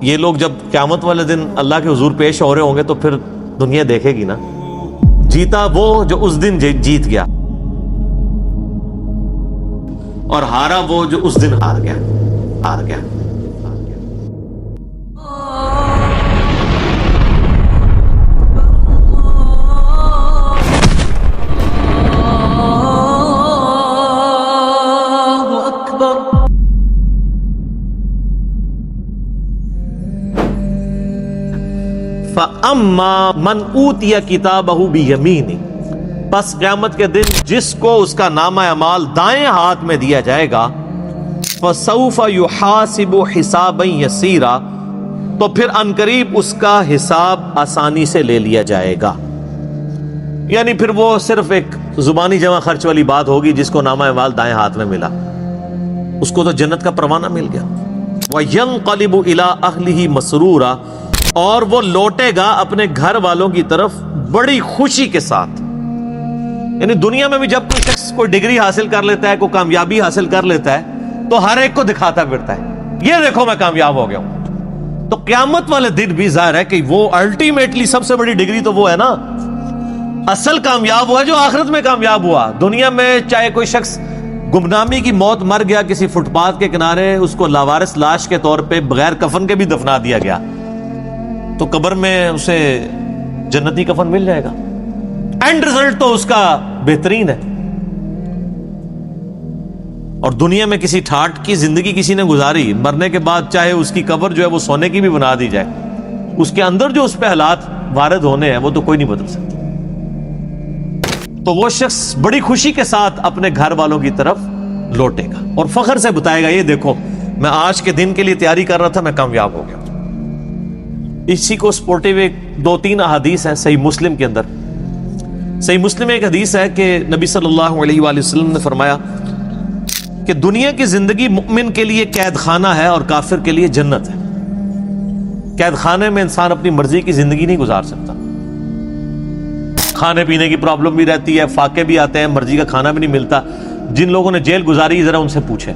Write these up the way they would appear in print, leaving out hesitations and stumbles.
یہ لوگ جب قیامت والے دن اللہ کے حضور پیش ہو رہے ہوں گے تو پھر دنیا دیکھے گی نا، جیتا وہ جو اس دن جیت گیا، اور ہارا وہ جو اس دن ہار گیا۔ فَأَمَّا مَنْ أُوتِيَ كِتَابَهُ بِيَمِينِهِ، پس قیامت کے دن جس کو اس کا نامہ اعمال دائیں ہاتھ میں دیا جائے گا، فَسَوْفَ يُحَاسِبُ حِسَابًا يَسِيرًا، تو پھر عنقریب اس کا حساب آسانی سے لے لیا جائے گا۔ یعنی پھر وہ صرف ایک زبانی جمع خرچ والی بات ہوگی، جس کو نامہ اعمال دائیں ہاتھ میں ملا اس کو تو جنت کا پروانہ مل گیا۔ وَيَنْقَلِبُ إِلَىٰ أَهْلِهِ مَسْرُورًا، اور وہ لوٹے گا اپنے گھر والوں کی طرف بڑی خوشی کے ساتھ۔ یعنی دنیا میں بھی جب کوئی شخص کوئی ڈگری حاصل کر لیتا ہے، کوئی کامیابی حاصل کر لیتا ہے، تو ہر ایک کو دکھاتا پھرتا ہے، یہ دیکھو میں کامیاب ہو گیا ہوں۔ تو قیامت والے دن بھی ظاہر ہے کہ وہ الٹیمیٹلی سب سے بڑی ڈگری تو وہ ہے نا، اصل کامیاب ہوا جو آخرت میں کامیاب ہوا۔ دنیا میں چاہے کوئی شخص گمنامی کی موت مر گیا کسی فٹ پاتھ کے کنارے، اس کو لاوارث لاش کے طور پہ بغیر کفن کے بھی دفنا دیا گیا، تو قبر میں اسے جنتی کفن مل جائے گا، اینڈ رزلٹ تو اس کا بہترین ہے۔ اور دنیا میں کسی ٹھاٹ کی زندگی کسی نے گزاری، مرنے کے بعد چاہے اس کی قبر جو ہے وہ سونے کی بھی بنا دی جائے، اس کے اندر جو اس پہ حالات وارد ہونے ہیں وہ تو کوئی نہیں بدل سکتا۔ تو وہ شخص بڑی خوشی کے ساتھ اپنے گھر والوں کی طرف لوٹے گا اور فخر سے بتائے گا، یہ دیکھو میں آج کے دن کے لیے تیاری کر رہا تھا، میں کامیاب ہو گیا۔ اسی کو سپورٹیو ایک 2-3 احادیث ہیں صحیح مسلم کے اندر۔ صحیح مسلم میں ایک حدیث ہے کہ نبی صلی اللہ علیہ وآلہ وسلم نے فرمایا کہ دنیا کی زندگی مومن کے لیے قید خانہ ہے اور کافر کے لیے جنت ہے۔ قید خانے میں انسان اپنی مرضی کی زندگی نہیں گزار سکتا، کھانے پینے کی پرابلم بھی رہتی ہے، فاقے بھی آتے ہیں، مرضی کا کھانا بھی نہیں ملتا۔ جن لوگوں نے جیل گزاری ذرا ان سے پوچھیں۔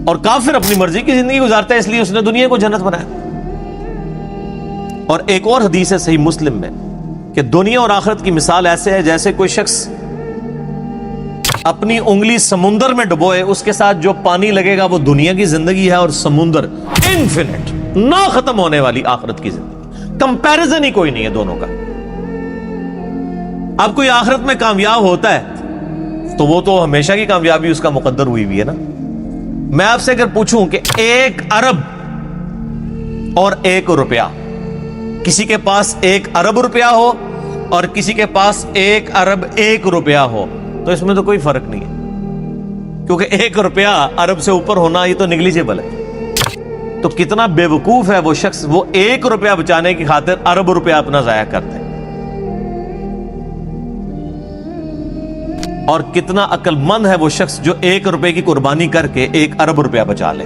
اور کافر اپنی مرضی کی زندگی گزارتا ہے، اس لیے اس نے دنیا کو جنت بنایا۔ اور ایک اور حدیث ہے صحیح مسلم میں کہ دنیا اور آخرت کی مثال ایسے ہے جیسے کوئی شخص اپنی انگلی سمندر میں ڈبوئے، اس کے ساتھ جو پانی لگے گا وہ دنیا کی زندگی ہے، اور سمندر انفینٹ نہ ختم ہونے والی آخرت کی زندگی، کمپیریزن ہی کوئی نہیں ہے دونوں کا۔ اب کوئی آخرت میں کامیاب ہوتا ہے تو وہ تو ہمیشہ کی کامیابی اس کا مقدر ہوئی بھی ہے نا۔ میں آپ سے اگر پوچھوں کہ 1 ارب اور 1 روپیہ، کسی کے پاس 1 ارب روپیہ ہو اور کسی کے پاس 1 ارب 1 روپیہ ہو، تو اس میں تو کوئی فرق نہیں ہے، کیونکہ 1 روپیہ ارب سے اوپر ہونا یہ تو نیگلیجیبل ہے۔ تو کتنا بے وقوف ہے وہ شخص، وہ 1 روپیہ بچانے کی خاطر ارب روپیہ اپنا ضائع کرتے ہیں، اور کتنا عقل مند ہے وہ شخص جو 1 روپے کی قربانی کر کے 1 ارب روپیہ بچا لے۔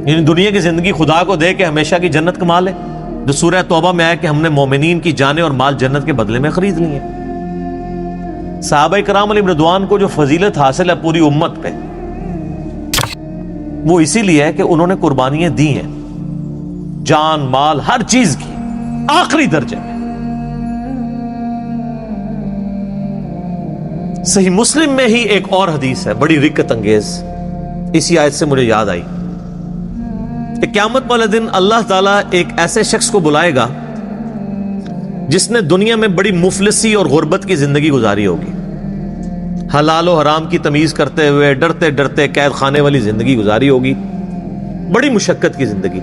یعنی دنیا کی زندگی خدا کو دے کے ہمیشہ کی جنت کما لے، جو سورہ توبہ میں آیا کہ ہم نے مومنین کی جانیں اور مال جنت کے بدلے میں خرید لی ہیں۔ صحابہ کرام علیہم رضوان کو جو فضیلت حاصل ہے پوری امت پہ، وہ اسی لیے ہے کہ انہوں نے قربانیاں دی ہیں، جان مال ہر چیز کی، آخری درجے میں۔ صحیح مسلم میں ہی ایک اور حدیث ہے بڑی رکت انگیز، اسی آیت سے مجھے یاد آئی کہ قیامت والے دن اللہ تعالیٰ ایک ایسے شخص کو بلائے گا جس نے دنیا میں بڑی مفلسی اور غربت کی زندگی گزاری ہوگی، حلال و حرام کی تمیز کرتے ہوئے ڈرتے ڈرتے قید خانے والی زندگی گزاری ہوگی، بڑی مشقت کی زندگی۔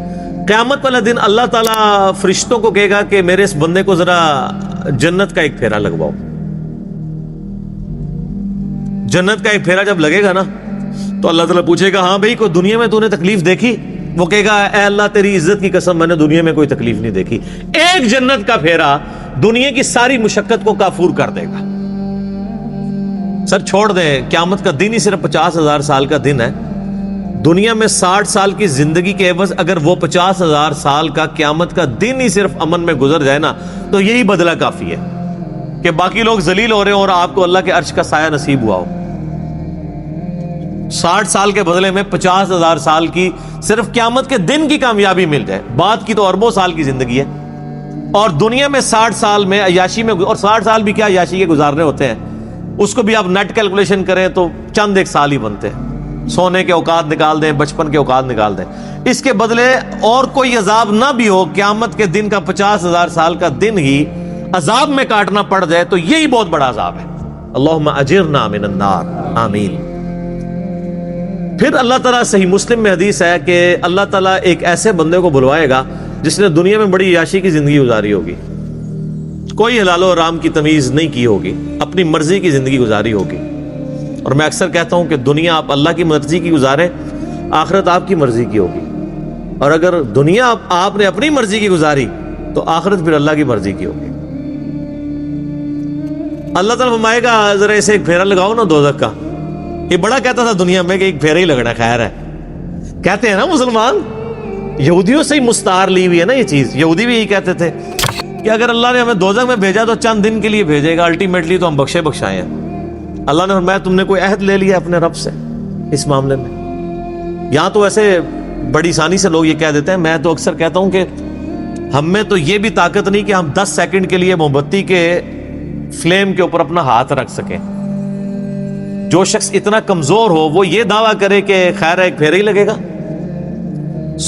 قیامت والے دن اللہ تعالیٰ فرشتوں کو کہے گا کہ میرے اس بندے کو ذرا جنت کا ایک پھیرا لگواؤ۔ جنت کا ایک پھیرا جب لگے گا نا تو اللہ تعالیٰ پوچھے گا، ہاں بھائی کوئی دنیا میں تو نے تکلیف دیکھی؟ وہ کہے گا، اے اللہ تیری عزت کی قسم میں نے دنیا میں کوئی تکلیف نہیں دیکھی۔ ایک جنت کا پھیرا دنیا کی ساری مشقت کو کافور کر دے گا۔ سر چھوڑ دیں، قیامت کا دن ہی صرف 50,000 سال کا دن ہے۔ دنیا میں 60 سال کی زندگی کے عوض اگر وہ 50,000 سال کا قیامت کا دن ہی صرف امن میں گزر جائے نا، تو یہی بدلہ کافی ہے کہ باقی لوگ ذلیل ہو رہے ہوں اور آپ کو اللہ کے عرش کا سایہ نصیب ہوا ہو۔ 60 سال کے بدلے میں 50,000 سال کی صرف قیامت کے دن کی کامیابی مل جائے، بعد کی تو اربوں سال کی زندگی ہے، اور دنیا میں 60 سال میں عیاشی میں، اور 60 سال بھی کیا عیاشی کے گزارنے ہوتے ہیں، اس کو بھی آپ نیٹ کیلکولیشن کریں تو چند ایک سال ہی بنتے ہیں، سونے کے اوقات نکال دیں، بچپن کے اوقات نکال دیں، اس کے بدلے اور کوئی عذاب نہ بھی ہو، قیامت کے دن کا 50,000 سال کا دن ہی عذاب میں کاٹنا پڑ جائے تو یہی بہت بڑا عذاب ہے۔ اللہم اجرنا من النار، آمین۔ پھر اللہ تعالیٰ، صحیح مسلم میں حدیث ہے کہ اللہ تعالیٰ ایک ایسے بندے کو بلوائے گا جس نے دنیا میں بڑی عیاشی کی زندگی گزاری ہوگی، کوئی حلال و حرام کی تمیز نہیں کی ہوگی، اپنی مرضی کی زندگی گزاری ہوگی۔ اور میں اکثر کہتا ہوں کہ دنیا آپ اللہ کی مرضی کی گزاریں، آخرت آپ کی مرضی کی ہوگی، اور اگر دنیا آپ نے اپنی مرضی کی گزاری تو آخرت پھر اللہ کی مرضی کی ہوگی۔ اللہ تعالیٰ فرمائے گا ذرا اسے ایک پھیرا لگاؤ نا دوزخ کا۔ یہ بڑا کہتا تھا دنیا میں کہ ایک پھیرا ہی لگنا خیر ہے، کہتے ہیں نا مسلمان، یہودیوں سے ہی مستعار لی ہوئی ہے نا یہ چیز، یہودی بھی یہی کہتے تھے کہ اگر اللہ نے ہمیں دوزخ میں بھیجا تو چند دن کے لیے بھیجے گا، الٹیمیٹلی تو ہم بخشے بخشائے ہیں۔ اللہ نے فرمایا تم نے کوئی عہد لے لیا اپنے رب سے اس معاملے میں؟ یہاں تو ایسے بڑی آسانی سے لوگ یہ کہہ دیتے ہیں، میں تو اکثر کہتا ہوں کہ ہم میں تو یہ بھی طاقت نہیں کہ ہم 10 سیکنڈ کے لیے موم بتی کے فلیم کے اوپر اپنا ہاتھ رکھ سکیں۔ جو شخص اتنا کمزور ہو وہ یہ دعویٰ کرے کہ خیر ایک پھیرا ہی لگے گا۔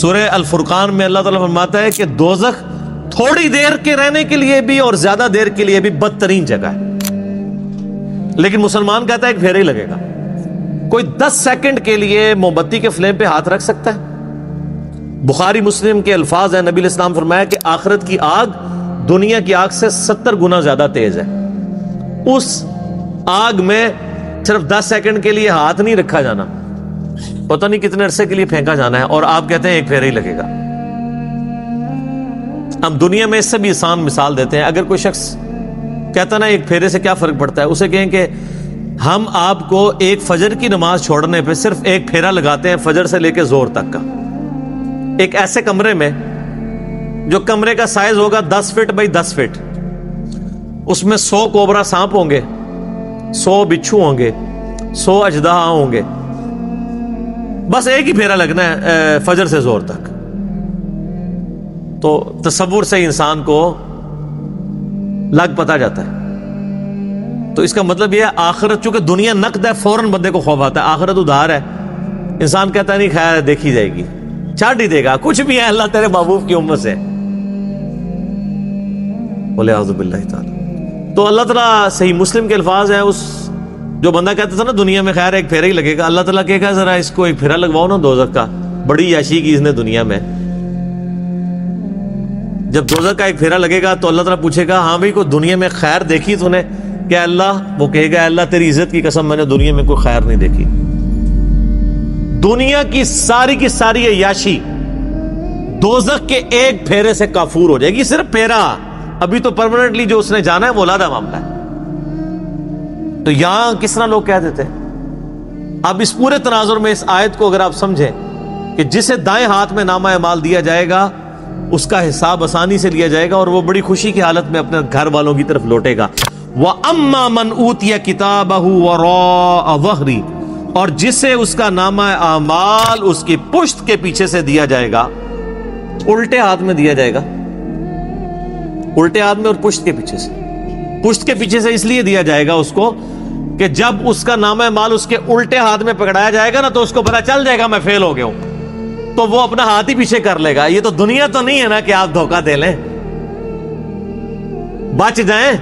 سورہ الفرقان میں اللہ تعالیٰ فرماتا ہے کہ دوزخ تھوڑی دیر کے رہنے کے لیے بھی اور زیادہ دیر کے لیے بھی بدترین جگہ ہے، لیکن مسلمان کہتا ہے ایک پھیرا ہی لگے گا۔ کوئی 10 سیکنڈ کے لیے موم بتی کے فلیم پہ ہاتھ رکھ سکتا ہے؟ بخاری مسلم کے الفاظ ہیں، نبی علیہ السلام فرمایا کہ آخرت کی آگ دنیا کی آگ سے 70 گنا زیادہ تیز ہے، اس آگ میں صرف 10 سیکنڈ کے لیے ہاتھ نہیں رکھا جانا، پتہ نہیں کتنے عرصے کے لیے پھینکا جانا ہے، اور آپ کہتے ہیں ایک پھیرا ہی لگے گا۔ ہم دنیا میں اس سے بھی آسان مثال دیتے ہیں، اگر کوئی شخص کہتا نا ایک پھیرے سے کیا فرق پڑتا ہے، اسے کہیں کہ ہم آپ کو ایک فجر کی نماز چھوڑنے پہ صرف ایک پھیرا لگاتے ہیں، فجر سے لے کے زور تک کا، ایک ایسے کمرے میں جو کمرے کا سائز ہوگا 10 فٹ بائی 10 فٹ، اس میں 100 کوبرا سانپ ہوں گے، 100 بچھو ہوں گے، 100 اژدہا ہوں گے، بس ایک ہی پھیرا لگنا ہے فجر سے زور تک۔ تو تصور سے انسان کو لگ پتا جاتا ہے۔ تو اس کا مطلب یہ ہے آخرت، چونکہ دنیا نقد ہے، فوراً بندے کو خوف آتا ہے، آخرت ادھار ہے، انسان کہتا ہے نہیں خیر دیکھی جائے گی، چھاٹ ہی دے گا، کچھ بھی ہے اللہ تیرے محبوب کی امت سے، بولے اعوذ باللہ تعالی۔ تو اللہ تعالیٰ، صحیح مسلم کے الفاظ ہیں، اس جو بندہ کہتا تھا نا دنیا میں خیر ایک پھیرا ہی لگے گا، اللہ تعالیٰ کہے گا ذرا اس کو ایک پھیرا لگواؤ نا دوزخ کا، بڑی عیاشی کی اس نے دنیا میں۔ جب دوزخ کا ایک پھیرا لگے گا تو اللہ تعالیٰ پوچھے گا ہاں بھائی کوئی دنیا میں خیر دیکھی تو نے؟ کہ اللہ، وہ کہے گا اللہ تیری عزت کی قسم میں نے دنیا میں کوئی خیر نہیں دیکھی۔ دنیا کی ساری عیاشی دوزخ کے ایک پھیرے سے کافور ہو جائے گی، صرف پھیرا، ابھی تو پرماننٹلی جو اس نے جانا ہے وہ علیحدہ معاملہ ہے۔ تو یہاں کس طرح لوگ کہہ دیتے ہیں؟ اب اس پورے تناظر میں اس آیت کو اگر آپ سمجھیں کہ جسے دائیں ہاتھ میں نامہ اعمال دیا جائے گا اس کا حساب آسانی سے لیا جائے گا اور وہ بڑی خوشی کی حالت میں اپنے گھر والوں کی طرف لوٹے گا۔ وَأَمَّا مَنْ أُوتِيَ كِتَابَهُ وَرَاءَ ظَهْرِهِ، اور جسے اس کا نامہ اعمال اس کی پشت کے پیچھے سے دیا جائے گا، الٹے ہاتھ میں دیا جائے گا، الٹے ہاتھ میں اور پشت کے پیچھے سے۔ پشت کے پیچھے سے اس لیے دیا جائے گا اس کو کہ جب اس کا نامہ اعمال اس کے الٹے ہاتھ میں پکڑایا جائے گا نا تو اس کو پتا چل جائے گا میں فیل ہو گیا ہوں، تو وہ اپنا ہاتھ ہی پیچھے کر لے گا۔ یہ تو دنیا تو نہیں ہے نا کہ آپ دھوکہ دے لیں، بچ جائیں۔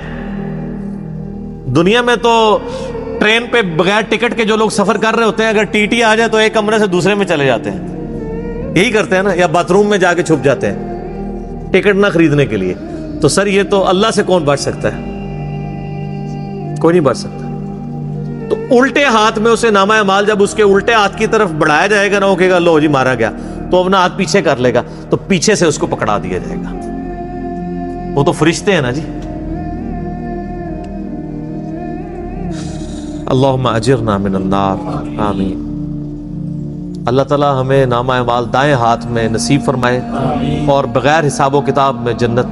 دنیا میں تو ٹرین پہ بغیر ٹکٹ کے جو لوگ سفر کر رہے ہوتے ہیں، اگر ٹی ٹی آ جائے تو ایک کمرے سے دوسرے میں چلے جاتے ہیں، یہی کرتے ہیں نا، یا باتھ روم میں جا کے چھپ جاتے ہیں ٹکٹ نہ خریدنے کے لیے۔ تو سر یہ تو اللہ سے کون بچ سکتا ہے؟ کوئی نہیں بچ سکتا۔ تو الٹے ہاتھ میں اسے نامہ اعمال جب اس کے الٹے ہاتھ کی طرف بڑھایا جائے گا نا، وہ کہے گا لو جی مارا گیا، تو اپنا ہاتھ پیچھے کر لے گا، تو پیچھے سے اس کو پکڑا دیا جائے گا۔ وہ تو فرشتے ہیں نا جی۔ اللہم اجرنا من النار، آمین۔ اللہ تعالیٰ ہمیں نامہ اعمال دائیں ہاتھ میں نصیب فرمائے اور بغیر حساب و کتاب میں جنت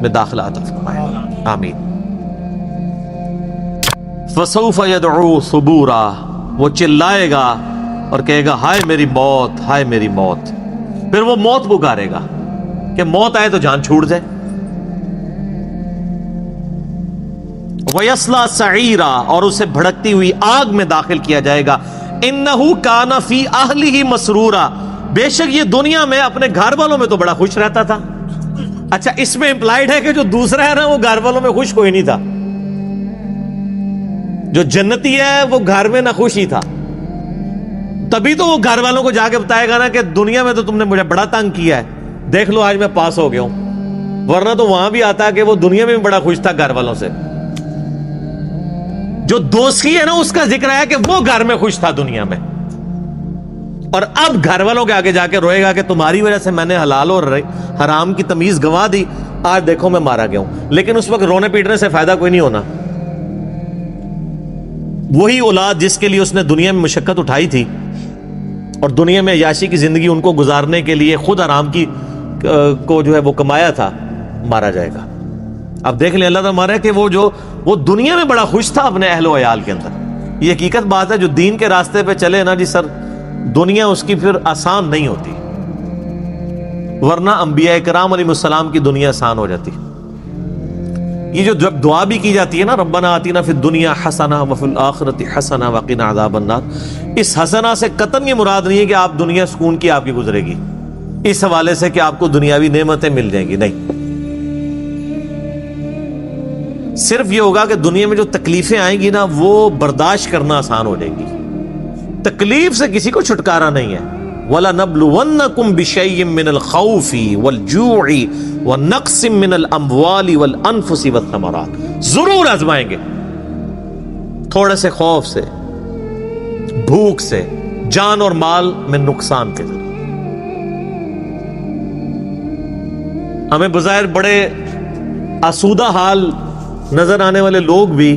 میں داخلہ عطا فرمائے، آمین۔ فسوف يدعو ثبورا، وہ چلائے گا اور کہے گا ہائے میری موت، ہائے میری موت. پھر وہ موت پکارے گا کہ موت آئے تو جان چھوٹ جائے. وَيَصْلَى سَعِيرًا، اور اسے بھڑکتی ہوئی آگ میں داخل کیا جائے گا. إِنَّهُ كَانَ فِي أَهْلِهِ مَسْرُورًا، بے شک یہ دنیا میں اپنے گھر والوں میں تو بڑا خوش رہتا تھا. اچھا اس میں امپلائڈ ہے کہ جو دوسرا ہے نا وہ گھر والوں میں خوش کوئی نہیں تھا. جو جنتی ہے وہ گھر میں نہ خوش ہی تھا. تبھی تو وہ گھر والوں کو جا کے بتائے گا نا کہ دنیا میں تو تم نے مجھے بڑا تنگ کیا ہے، دیکھ لو آج میں پاس ہو گیا ہوں. ورنہ تو وہاں بھی آتا کہ وہ دنیا میں بھی بڑا خوش تھا گھر والوں سے. جو دوستی ہے نا اس کا ذکر ہے کہ وہ گھر میں خوش تھا دنیا میں، اور اب گھر والوں کے آگے جا کے روئے گا کہ تمہاری وجہ سے میں نے حلال اور حرام کی تمیز گنوا دی، آج دیکھو میں مارا گیا ہوں. لیکن اس وقت رونے پیٹنے سے فائدہ کوئی نہیں ہونا. وہی اولاد جس کے لیے اس نے دنیا میں مشقت اٹھائی تھی اور دنیا میں عیاشی کی زندگی ان کو گزارنے کے لیے خود حرام کی کو جو ہے وہ کمایا تھا، مارا جائے گا. اب دیکھ لیں اللہ تعالیٰ مارا کہ وہ دنیا میں بڑا خوش تھا اپنے اہل و عیال کے اندر. یہ حقیقت بات ہے. جو دین کے راستے پہ چلے نا جی سر، دنیا اس کی پھر آسان نہیں ہوتی، ورنہ انبیاء کرام علیہ السلام کی دنیا آسان ہو جاتی. یہ جو جب دعا بھی کی جاتی ہے نا ربنا آتینا فی الدنیا حسنہ وفی الآخرۃ حسنہ وقنا عذاب النار، اس حسنہ سے قطعاً یہ مراد نہیں ہے کہ آپ دنیا سکون کی آپ کی گزرے گی اس حوالے سے کہ آپ کو دنیاوی نعمتیں مل جائیں گی. نہیں، صرف یہ ہوگا کہ دنیا میں جو تکلیفیں آئیں گی نا وہ برداشت کرنا آسان ہو جائیں گی. تکلیف سے کسی کو چھٹکارا نہیں ہے. وَلَنَبْلُوَنَّكُمْ بِشَيْءٍ مِّنَ الْخَوْفِ وَالْجُوعِ وَنَقْصٍ مِّنَ الْأَمْوَالِ وَالْأَنفُسِ وَالثَّمَرَاتِ، ضرور آزمائیں گے تھوڑے سے خوف سے، بھوک سے، جان اور مال میں نقصان کے ذریعے. ہمیں بظاہر بڑے آسودہ حال نظر آنے والے لوگ بھی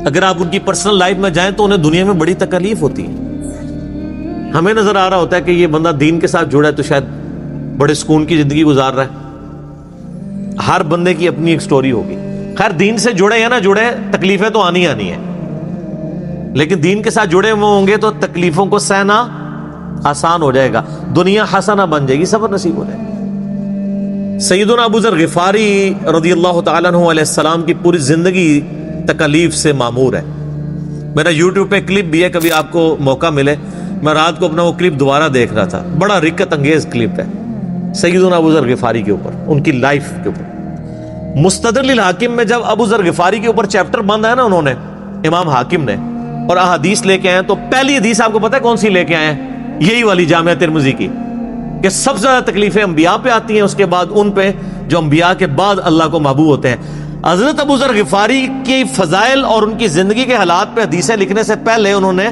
اگر آپ ان کی پرسنل لائف میں جائیں تو انہیں دنیا میں بڑی تکلیف ہوتی ہے. ہمیں نظر آ رہا ہوتا ہے کہ یہ بندہ دین کے ساتھ جڑا ہے تو شاید بڑے سکون کی زندگی گزار رہا ہے. ہر بندے کی اپنی ایک سٹوری ہوگی. خیر دین سے جڑے یا نہ جڑے تکلیفیں تو آنی ہیں، لیکن دین کے ساتھ جڑے ہوئے ہوں گے تو تکلیفوں کو سہنا آسان ہو جائے گا، دنیا حسنہ بن جائے گی، صبر نصیب ہو جائے گا. سیدنا ابو ذر غفاری رضی اللہ تعالیٰ عنہ علیہ السلام کی پوری زندگی تکلیف سے معمور ہے. میرا یوٹیوب پہ کلپ بھی ہے، کبھی آپ کو موقع ملے. میں رات کو اپنا وہ کلپ دوبارہ دیکھ رہا تھا، بڑا رکت انگیز کلپ ہے سیدنا ابو ذر غفاری کے اوپر، ان کی لائف کے اوپر. مستدرک الحاکم میں جب ابو ذر غفاری کے اوپر چیپٹر بند ہے نا انہوں نے، امام حاکم نے، اور احادیث لے کے آئے تو پہلی حدیث آپ کو پتہ ہے کون سی لے کے آئے ہیں؟ یہی والی جامعہ ترمذی کی، کہ سب سے زیادہ تکلیفیں انبیاء پہ آتی ہیں، اس کے بعد ان پہ جو انبیاء کے بعد اللہ کو محبوب ہوتے ہیں. حضرت ابو ذر غفاری کی فضائل اور ان کی زندگی کے حالات پہ حدیثیں لکھنے سے پہلے انہوں نے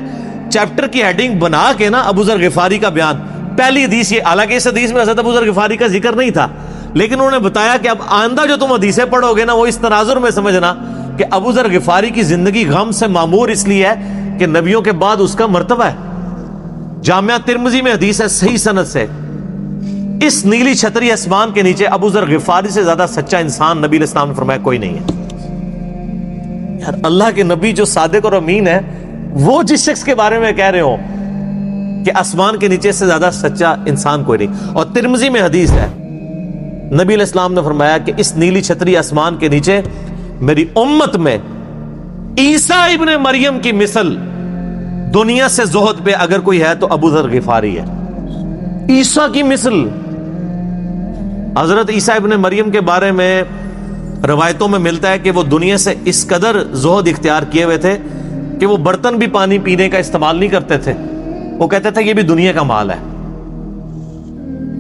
چیپٹر کی ہیڈنگ بنا کے نا ابو ذر غفاری کا بیان، پہلی حدیث یہ، حالانکہ اس حدیث میں حضرت ابو ذر غفاری کا ذکر نہیں تھا، لیکن انہوں نے بتایا کہ اب آئندہ جو تم حدیثیں پڑھو گے نا وہ اس تناظر میں سمجھنا کہ ابو ذر غفاری کی زندگی غم سے معمور اس لیے ہے کہ نبیوں کے بعد اس کا مرتبہ ہے. جامعہ ترمذی میں حدیث ہے صحیح سند سے، اس نیلی چھتری آسمان کے نیچے ابو ذر غفاری سے زیادہ سچا انسان نبی علیہ السلام نے فرمایا کوئی نہیں ہے. یار اللہ کے نبی جو صادق اور امین ہے، وہ جس شخص کے بارے میں کہہ رہے ہو کہ آسمان کے نیچے سے زیادہ سچا انسان کوئی نہیں. اور ترمذی میں حدیث ہے، نبی علیہ السلام نے فرمایا کہ اس نیلی چھتری آسمان کے نیچے میری امت میں عیسیٰ ابن مریم کی مثل دنیا سے زہد پہ اگر کوئی ہے تو ابو ذر غفاری ہے. عیسیٰ کی مثل. حضرت عیسیٰ ابن مریم کے بارے میں روایتوں میں ملتا ہے کہ وہ دنیا سے اس قدر زہد اختیار کیے ہوئے تھے کہ وہ برتن بھی پانی پینے کا استعمال نہیں کرتے تھے. وہ کہتے تھے یہ بھی دنیا کا مال ہے،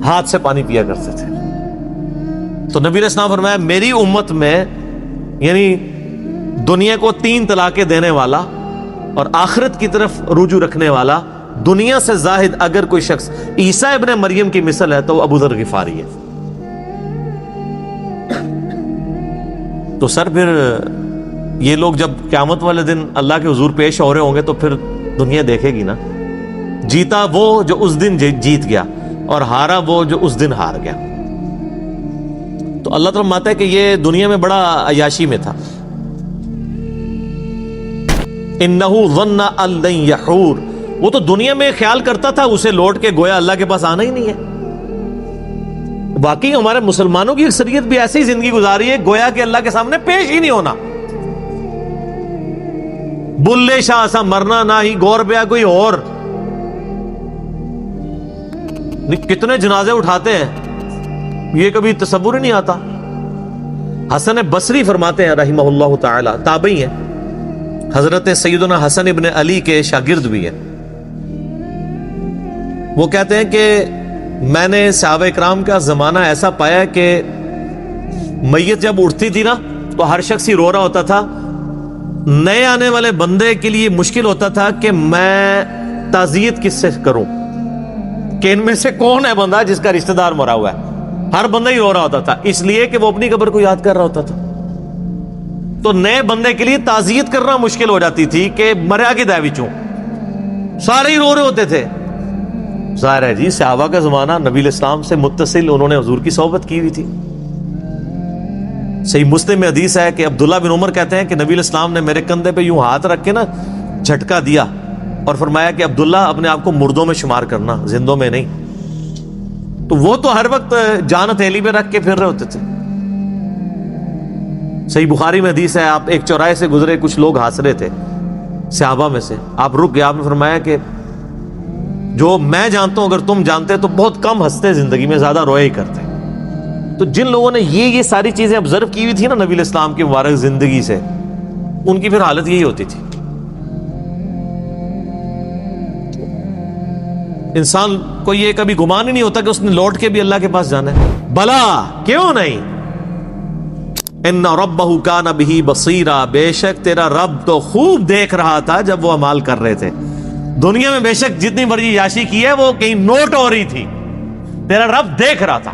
ہاتھ سے پانی پیا کرتے تھے. تو نبی علیہ السلام فرمایا میری امت میں، یعنی دنیا کو 3 طلاقیں دینے والا اور آخرت کی طرف رجوع رکھنے والا، دنیا سے زاہد اگر کوئی شخص عیسیٰ ابن مریم کی مثل ہے تو وہ ابو ذر غفاری ہے. تو سر پھر یہ لوگ جب قیامت والے دن اللہ کے حضور پیش ہو رہے ہوں گے تو پھر دنیا دیکھے گی نا، جیتا وہ جو اس دن جیت گیا اور ہارا وہ جو اس دن ہار گیا. تو اللہ تعالیٰ ماتا ہے کہ یہ دنیا میں بڑا عیاشی میں تھا. انہ ظن ان لن یحور، وہ تو دنیا میں خیال کرتا تھا اسے لوٹ کے گویا اللہ کے پاس آنا ہی نہیں ہے۔ واقعی ہمارے مسلمانوں کی اکثریت بھی ایسی زندگی گزاری ہے گویا کہ اللہ کے سامنے پیش ہی نہیں ہونا۔ بلے شاہ سا مرنا نہ ہی گور بیا کوئی اور، کتنے جنازے اٹھاتے ہیں یہ کبھی تصور ہی نہیں آتا۔ حسن بصری فرماتے ہیں رحمہ اللہ تعالی، تابعی ہیں، حضرت سیدنا حسن ابن علی کے شاگرد بھی ہیں، وہ کہتے ہیں کہ میں نے صحابہ اکرام کا زمانہ ایسا پایا کہ میت جب اٹھتی تھی نا تو ہر شخص ہی رو رہا ہوتا تھا، نئے آنے والے بندے کے لیے مشکل ہوتا تھا کہ میں تعزیت کس سے کروں، کہ ان میں سے کون ہے بندہ جس کا رشتہ دار مرا ہوا ہے۔ ہر بندہ ہی رو رہا ہوتا تھا، اس لیے کہ وہ اپنی قبر کو یاد کر رہا ہوتا تھا۔ تو نئے بندے کے لیے تعزیت کرنا مشکل ہو جاتی تھی کہ مریا کی دے وچوں سارے ہی رو رہے ہوتے تھے۔ ظاہر ہے جی صحابہ کا زمانہ نبی الاسلام سے متصل، انہوں نے حضور کی صحبت کی ہوئی تھی۔ صحیح مسلم میں حدیث ہے کہ عبداللہ بن عمر کہتے ہیں کہ نبی الاسلام نے میرے کندھے پہ یوں ہاتھ رکھ کے نا جھٹکا دیا اور فرمایا کہ عبداللہ اپنے آپ کو مردوں میں شمار کرنا، زندوں میں نہیں۔ تو وہ تو ہر وقت جان ہتھیلی پہ رکھ کے پھر رہے ہوتے تھے۔ صحیح بخاری میں حدیث ہے، آپ ایک چوراہے سے گزرے، کچھ لوگ ہنس رہے تھے صحابہ میں سے، آپ رک گئے، آپ نے فرمایا کہ جو میں جانتا ہوں اگر تم جانتے تو بہت کم ہنستے زندگی میں، زیادہ روئے ہی کرتے۔ تو جن لوگوں نے یہ ساری چیزیں آبزرو کی ہوئی تھی نا نبی الاسلام کی مبارک زندگی سے، ان کی پھر حالت یہی ہوتی تھی۔ انسان کو یہ کبھی گمان ہی نہیں ہوتا کہ اس نے لوٹ کے بھی اللہ کے پاس جانا ہے۔ بلا کیوں نہیں، ان ربہ کان بہ بصیرا، بے شک تیرا رب تو خوب دیکھ رہا تھا جب وہ اعمال کر رہے تھے۔ دنیا میں بے شک جتنی بڑی عیاشی کی ہے وہ کہیں نوٹ ہو رہی تھی، تیرا رب دیکھ رہا تھا،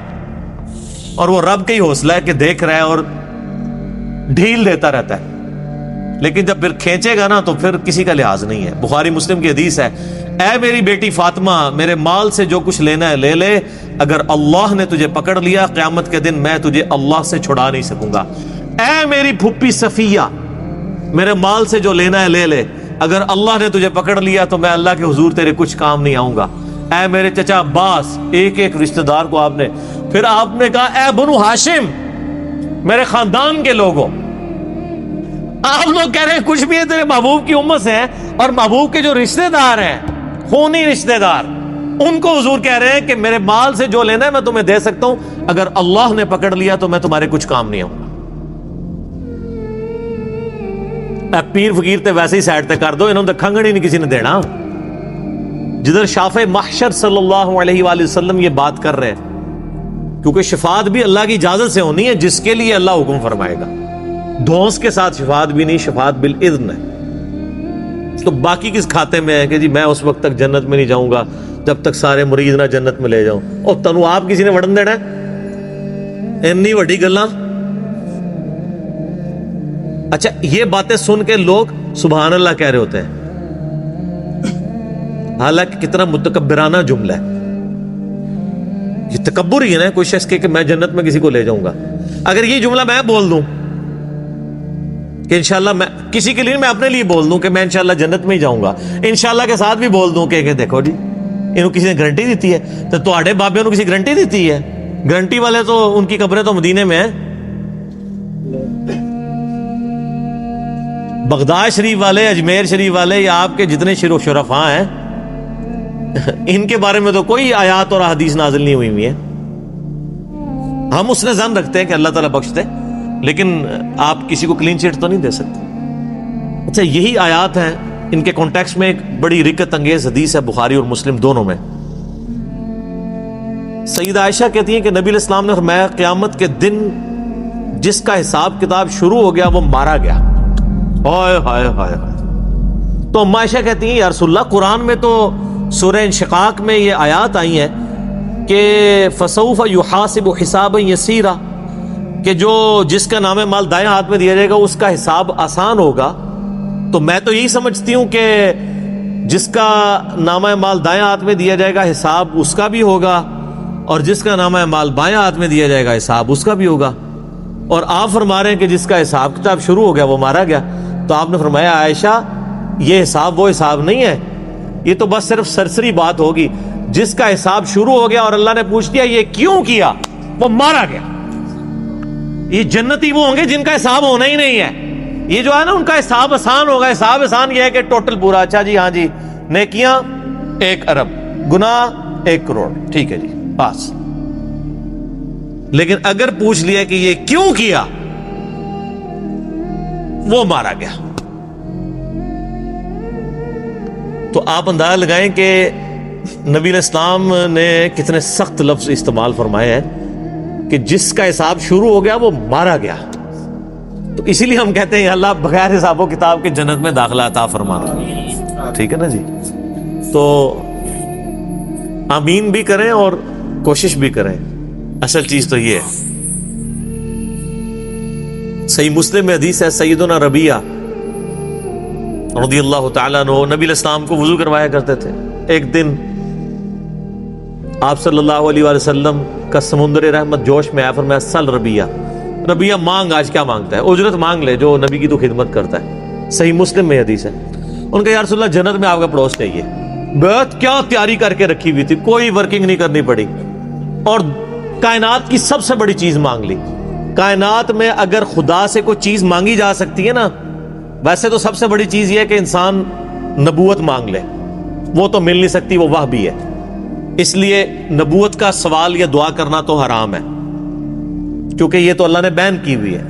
اور وہ رب کا ہی حوصلہ ہے کہ دیکھ رہا ہے اور ڈھیل دیتا رہتا ہے، لیکن جب پھر کھینچے گا نا تو پھر کسی کا لحاظ نہیں ہے۔ بخاری مسلم کی حدیث ہے، اے میری بیٹی فاطمہ، میرے مال سے جو کچھ لینا ہے لے لے، اگر اللہ نے تجھے پکڑ لیا قیامت کے دن میں تجھے اللہ سے چھڑا نہیں سکوں گا۔ اے میری پھپھی صفیہ، میرے مال سے جو لینا ہے لے لے، اگر اللہ نے تجھے پکڑ لیا تو میں اللہ کے حضور تیرے کچھ کام نہیں آؤں گا۔ اے میرے چچا عباس، ایک ایک رشتہ دار کو آپ نے، پھر آپ نے کہا اے بنو ہاشم، میرے خاندان کے لوگوں، آپ لوگ کہہ رہے ہیں کچھ بھی ہے تیرے محبوب کی امت سے ہیں، اور محبوب کے جو رشتہ دار ہیں خونی رشتہ دار، ان کو حضور کہہ رہے ہیں کہ میرے مال سے جو لینا ہے میں تمہیں دے سکتا ہوں، اگر اللہ نے پکڑ لیا تو میں تمہارے کچھ کام نہیں آؤں گا۔ پیر فقیر تے ویسے ہی سائڈ تے کر دو، انہوں نے کھنگڑ ہی نہیں کسی نے دینا۔ جدھر شافع محشر صلی اللہ علیہ وآلہ وسلم یہ بات کر رہے ہیں، کیونکہ شفاعت بھی اللہ کی اجازت سے ہونی ہے جس کے لیے اللہ حکم فرمائے گا، دھونس کے ساتھ شفاعت بھی نہیں، شفاعت بالاذن ہے۔ تو باقی کس کھاتے میں ہے کہ جی میں اس وقت تک جنت میں نہیں جاؤں گا جب تک سارے مریض نہ جنت میں لے جاؤں، اور تنو آپ کسی نے وڑن دینا ہے انی وڈی گلاں۔ اچھا یہ باتیں سن کے لوگ سبحان اللہ کہہ رہے ہوتے ہیں، حالانکہ کتنا متکبرانہ جملہ ہے، یہ تکبر ہی ہے نا، کوئی شخص کہ میں جنت میں کسی کو لے جاؤں گا۔ اگر یہ جملہ میں بول دوں کہ انشاءاللہ، میں کسی کے لیے میں اپنے لیے بول دوں کہ میں انشاءاللہ جنت میں ہی جاؤں گا، انشاءاللہ کے ساتھ بھی بول دوں کہ دیکھو جی انہوں کسی نے گارنٹی دیتی ہے، تو تواڈے بابے انہوں کسی گارنٹی دیتی ہے؟ گارنٹی والے تو ان کی قبریں تو مدینے میں ہیں، بغداد شریف والے، اجمیر شریف والے، یا آپ کے جتنے شرفاء ہیں ان کے بارے میں تو کوئی آیات اور احادیث نازل نہیں ہوئی ہے۔ ہم اس نے ظن رکھتے ہیں کہ اللہ تعالیٰ بخش دے، لیکن آپ کسی کو کلین چٹ تو نہیں دے سکتے۔ اچھا یہی آیات ہیں، ان کے کانٹیکسٹ میں ایک بڑی رکت انگیز حدیث ہے بخاری اور مسلم دونوں میں۔ سیدہ عائشہ کہتی ہیں کہ نبی علیہ السلام نے فرمایا قیامت کے دن جس کا حساب کتاب شروع ہو گیا وہ مارا گیا۔ ہائے ہائے ہائے۔ تو ام عائشہ کہتی ہیں یا رسول اللہ، قرآن میں تو سورہ انشقاق میں یہ آیات آئی ہیں کہ فسوف یحاسب حسابا یسیرا، کہ جس کا نام مال دائیں ہاتھ میں دیا جائے گا اس کا حساب آسان ہوگا۔ تو میں تو یہی سمجھتی ہوں کہ جس کا نامہ مال دائیں ہاتھ میں دیا جائے گا حساب اس کا بھی ہوگا، اور جس کا نامہ مال بائیں ہاتھ میں دیا جائے گا حساب اس کا بھی ہوگا۔ اور آپ فرما رہے ہیں کہ جس کا حساب کتاب شروع ہو گیا وہ مارا گیا۔ تو آپ نے فرمایا عائشہ یہ حساب وہ حساب نہیں ہے، یہ تو بس صرف سرسری بات ہوگی. جس کا حساب شروع ہو گیا اور اللہ نے پوچھ دیا یہ کیوں کیا، وہ مارا گیا. یہ جنتی وہ ہوں گے جن کا حساب ہونا ہی نہیں ہے. یہ جو ہے نا ان کا حساب آسان ہوگا. حساب آسان یہ ہے کہ ٹوٹل پورا، اچھا جی ہاں جی نیکیاں 1 ارب، گناہ 1 کروڑ، ٹھیک ہے جی بس. لیکن اگر پوچھ لیا کہ یہ کیوں کیا، وہ مارا گیا. تو آپ اندازہ لگائیں کہ نبی علیہ السلام نے کتنے سخت لفظ استعمال فرمائے ہیں کہ جس کا حساب شروع ہو گیا وہ مارا گیا. تو اسی لیے ہم کہتے ہیں اللہ بغیر حساب و کتاب کے جنت میں داخلہ عطا فرمانا. ٹھیک ہے نا جی. تو آمین بھی کریں اور کوشش بھی کریں. اصل چیز تو یہ ہے. صحیح مسلم میں حدیث ہے، سیدنا ربیعہ رضی اللہ تعالیٰ عنہ نبی علیہ السلام کو وضو کروایا کرتے تھے. ایک دن آپ صلی اللہ علیہ وآلہ وسلم کا سمندر رحمت جوش میں آیا، فرمایا سل ربیعہ، ربیعہ مانگ، آج کیا مانگتا ہے، اجرت مانگ لے جو نبی کی تو خدمت کرتا ہے. صحیح مسلم میں حدیث ہے. ان کا یا رسول اللہ جنت میں آپ کا پڑوس چاہیے. بہت کیا تیاری کر کے رکھی ہوئی تھی، کوئی ورکنگ نہیں کرنی پڑی، اور کائنات کی سب سے بڑی چیز مانگ لی. کائنات میں اگر خدا سے کوئی چیز مانگی جا سکتی ہے نا، ویسے تو سب سے بڑی چیز یہ ہے کہ انسان نبوت مانگ لے. وہ تو مل نہیں سکتی، وہ وہ بھی ہے. اس لیے نبوت کا سوال یا دعا کرنا تو حرام ہے، کیونکہ یہ تو اللہ نے بین کی ہوئی ہے.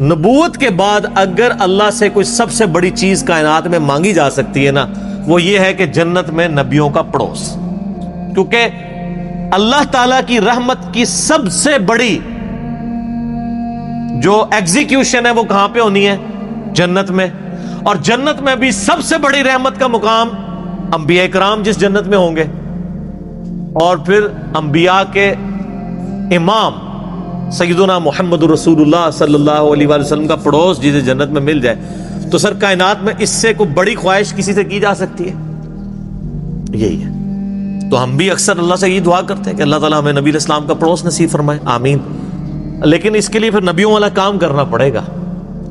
نبوت کے بعد اگر اللہ سے کوئی سب سے بڑی چیز کائنات میں مانگی جا سکتی ہے نا، وہ یہ ہے کہ جنت میں نبیوں کا پڑوس. کیونکہ اللہ تعالیٰ کی رحمت کی سب سے بڑی جو ایگزیکیوشن ہے وہ کہاں پہ ہونی ہے؟ جنت میں. اور جنت میں بھی سب سے بڑی رحمت کا مقام انبیاء کرام جس جنت میں ہوں گے، اور پھر انبیاء کے امام سیدنا محمد رسول اللہ صلی اللہ علیہ وآلہ وسلم کا پڑوس جسے جنت میں مل جائے، تو سر کائنات میں اس سے کوئی بڑی خواہش کسی سے کی جا سکتی ہے؟ یہی ہے. تو ہم بھی اکثر اللہ سے یہی دعا کرتے ہیں کہ اللہ تعالیٰ ہمیں نبی علیہ السلام کا پڑوس نصیب فرمائے. آمین. لیکن اس کے لیے پھر نبیوں والا کام کرنا پڑے گا.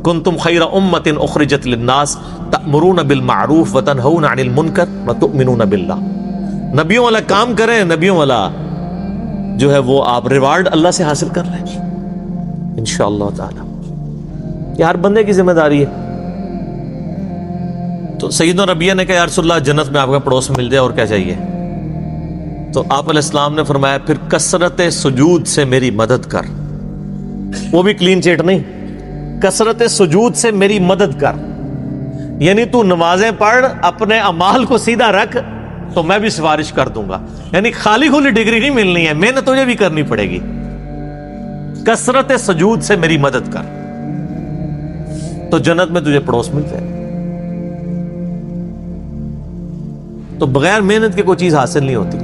کنتم خیر امۃ اخرجت للناس تأمرون بالمعروف وتنہون عن المنکر وتؤمنون باللہ. نبیوں والا کام کریں. نبیوں والا جو ہے وہ آپ ریوارڈ اللہ سے حاصل کر رہے ہیں انشاءاللہ تعالی. یہ ہر بندے کی ذمہ داری ہے. تو سیدنا ربیعہ نے کہا یا رسول اللہ جنت میں آپ کا پڑوس مل جائے اور کیا چاہیے؟ تو آپ علیہ السلام نے فرمایا پھر کثرت سجود سے میری مدد کر. وہ بھی کلین چیٹ نہیں، کثرت سجود سے میری مدد کر. یعنی تو نمازیں پڑھ، اپنے اعمال کو سیدھا رکھ، تو میں بھی سفارش کر دوں گا. یعنی خالی کھلی ڈگری نہیں ملنی ہے، محنت تجھے بھی کرنی پڑے گی. کثرت سجود سے میری مدد کر تو جنت میں تجھے پڑوس مل جائے. تو بغیر محنت کے کوئی چیز حاصل نہیں ہوتی.